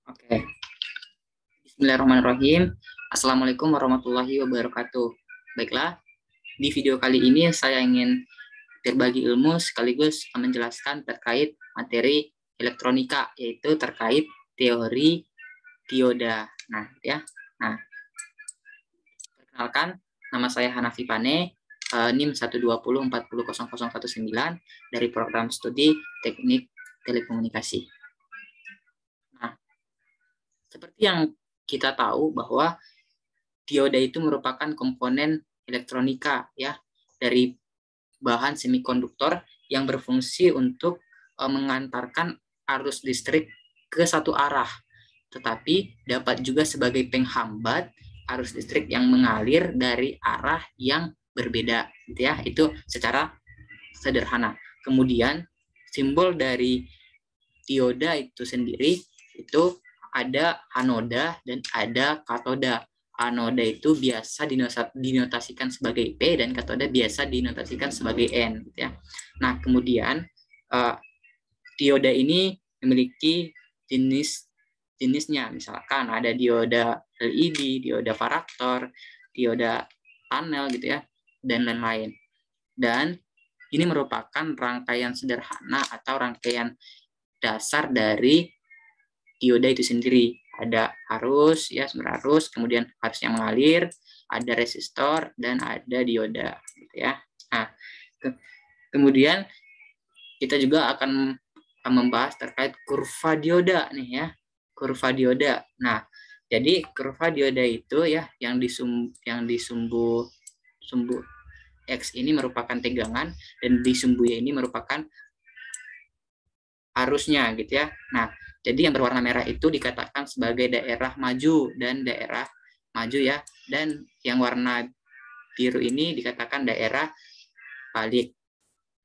Oke, Bismillahirrahmanirrahim. Assalamualaikum warahmatullahi wabarakatuh. Baiklah, di video kali ini saya ingin berbagi ilmu sekaligus menjelaskan terkait materi elektronika, yaitu terkait teori dioda. Nah, Nah, perkenalkan, nama saya Hanafi Pane, NIM 120400019 dari program studi Teknik Telekomunikasi. Nah, seperti yang kita tahu bahwa dioda itu merupakan komponen elektronika ya dari bahan semikonduktor yang berfungsi untuk mengantarkan arus listrik ke satu arah, tetapi dapat juga sebagai penghambat arus listrik yang mengalir dari arah yang berbeda, gitu ya. Itu secara sederhana. Kemudian simbol dari dioda itu sendiri itu ada anoda dan ada katoda. Anoda itu biasa dinotasikan sebagai P dan katoda biasa dinotasikan sebagai N, gitu ya. Nah, kemudian dioda ini memiliki jenisnya, misalkan ada dioda LED, dioda varaktor, dioda tunnel, gitu ya, dan lain-lain. Dan ini merupakan rangkaian sederhana atau rangkaian dasar dari dioda itu sendiri. Ada arus, ya, sumber arus, kemudian arus yang mengalir, ada resistor, dan ada dioda, gitu ya. Nah, kemudian kita juga akan membahas terkait kurva dioda nih ya, kurva dioda. Nah, jadi kurva dioda itu ya yang di sumbu X ini merupakan tegangan dan di sumbu Y ini merupakan arusnya, gitu ya. Nah, jadi yang berwarna merah itu dikatakan sebagai daerah maju dan daerah maju ya, dan yang warna biru ini dikatakan daerah balik.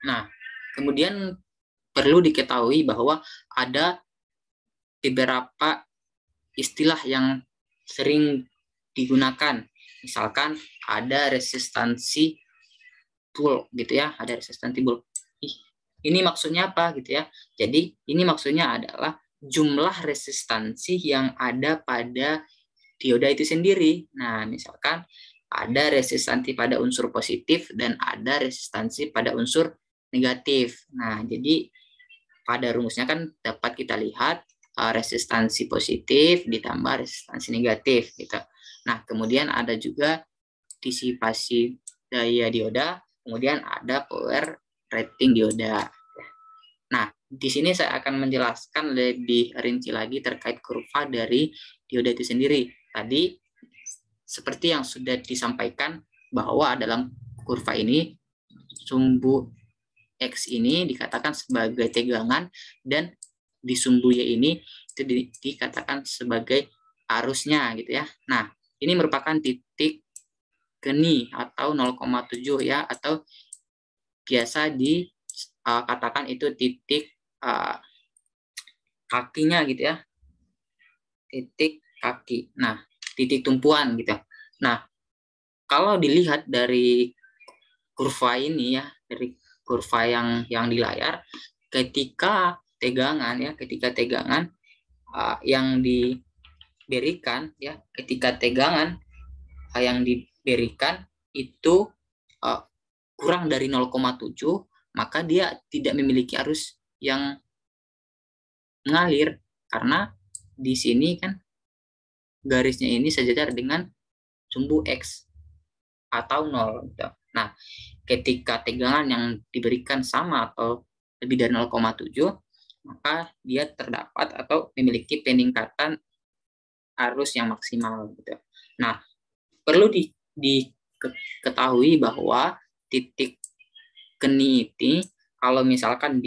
Nah, kemudian perlu diketahui bahwa ada beberapa istilah yang sering digunakan. Misalkan ada resistansi bulk, gitu ya, ada resistansi bulk. Ini maksudnya apa, gitu ya? Jadi ini maksudnya adalah jumlah resistansi yang ada pada dioda itu sendiri. Nah, misalkan ada resistansi pada unsur positif dan ada resistansi pada unsur negatif. Nah, jadi pada rumusnya kan dapat kita lihat resistansi positif ditambah resistansi negatif, gitu. Nah, kemudian ada juga disipasi daya dioda, kemudian ada power rating dioda. Nah, di sini saya akan menjelaskan lebih rinci lagi terkait kurva dari dioda itu sendiri. Tadi seperti yang sudah disampaikan bahwa dalam kurva ini sumbu X ini dikatakan sebagai tegangan dan di sumbu Y ini itu dikatakan sebagai arusnya, gitu ya. Nah, ini merupakan titik geni atau 0,7 ya, atau biasa dikatakan itu titik kakinya, gitu ya, titik kaki. Nah, titik tumpuan, gitu. Nah, kalau dilihat dari kurva ini ya, dari kurva yang di layar, ketika tegangan yang diberikan ya, ketika tegangan yang diberikan itu kurang dari 0,7, maka dia tidak memiliki arus yang mengalir karena di sini kan garisnya ini sejajar dengan sumbu X atau 0, gitu. Nah, ketika tegangan yang diberikan sama atau lebih dari 0,7, maka dia terdapat atau memiliki peningkatan arus yang maksimal, gitu. Nah, perlu diketahui bahwa titik geni ini kalau misalkan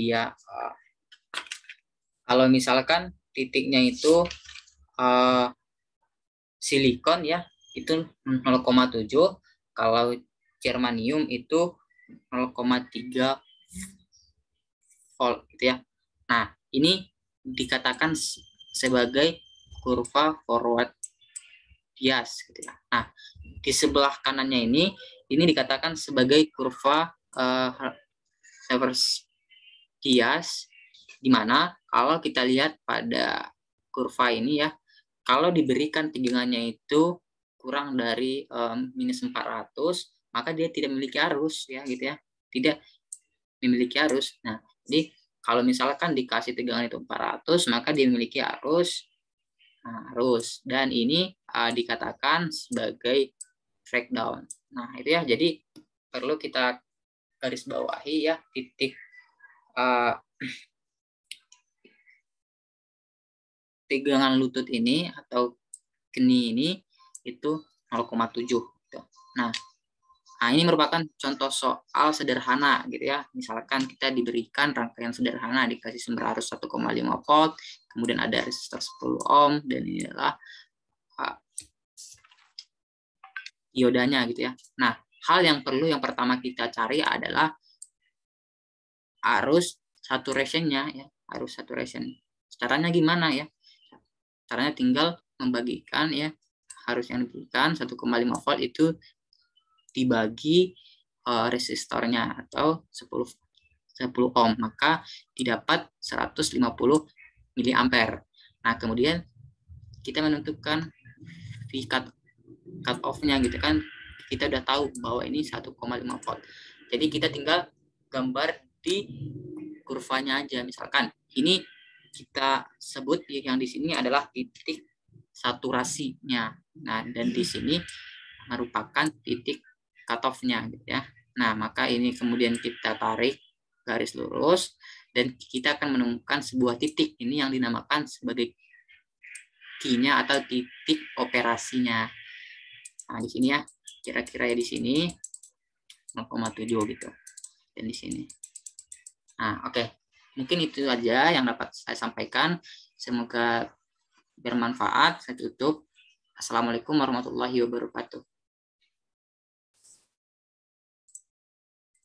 titiknya itu silikon ya, itu 0,7, kalau germanium itu 0,3 volt, gitu ya. Nah, ini dikatakan sebagai kurva forward bias, gitu ya. Nah, di sebelah kanannya ini dikatakan sebagai kurva reverse bias, di mana kalau kita lihat pada kurva ini ya, kalau diberikan tegangannya itu kurang dari minus 400, maka dia tidak memiliki arus ya gitu ya. Tidak memiliki arus. Nah, jadi kalau misalkan dikasih tegangan itu 400, maka dia memiliki arus. Nah, arus. Dan ini dikatakan sebagai breakdown. Nah, itu ya. Jadi perlu kita garis bawahi ya titik tegangan lutut ini atau keni ini itu 0,7. Nah, ini merupakan contoh soal sederhana gitu ya. Misalkan kita diberikan rangkaian sederhana dikasih sumber arus 1,5 volt, kemudian ada resistor 10 ohm dan inilah diodanya gitu ya. Nah, hal yang perlu yang pertama kita cari adalah arus saturation-nya ya, arus saturation. Caranya gimana ya? Caranya tinggal membagikan ya arus yang diberikan 1,5 volt itu dibagi resistornya atau 10 ohm, maka didapat 150 miliampere. Nah, kemudian kita menentukan V cut off-nya gitu kan. Kita udah tahu bahwa ini 1,5 volt. Jadi kita tinggal gambar di kurvanya aja. Misalkan ini kita sebut yang di sini adalah titik saturasinya. Nah, dan di sini merupakan titik cutoff-nya gitu ya. Nah, maka ini kemudian kita tarik garis lurus dan kita akan menemukan sebuah titik ini yang dinamakan sebagai key-nya atau titik operasinya. Nah, di sini ya, kira-kira ya di sini 0,7 gitu. Dan di sini. Nah, oke. Mungkin itu aja yang dapat saya sampaikan. Semoga bermanfaat. Saya tutup. Assalamualaikum warahmatullahi wabarakatuh.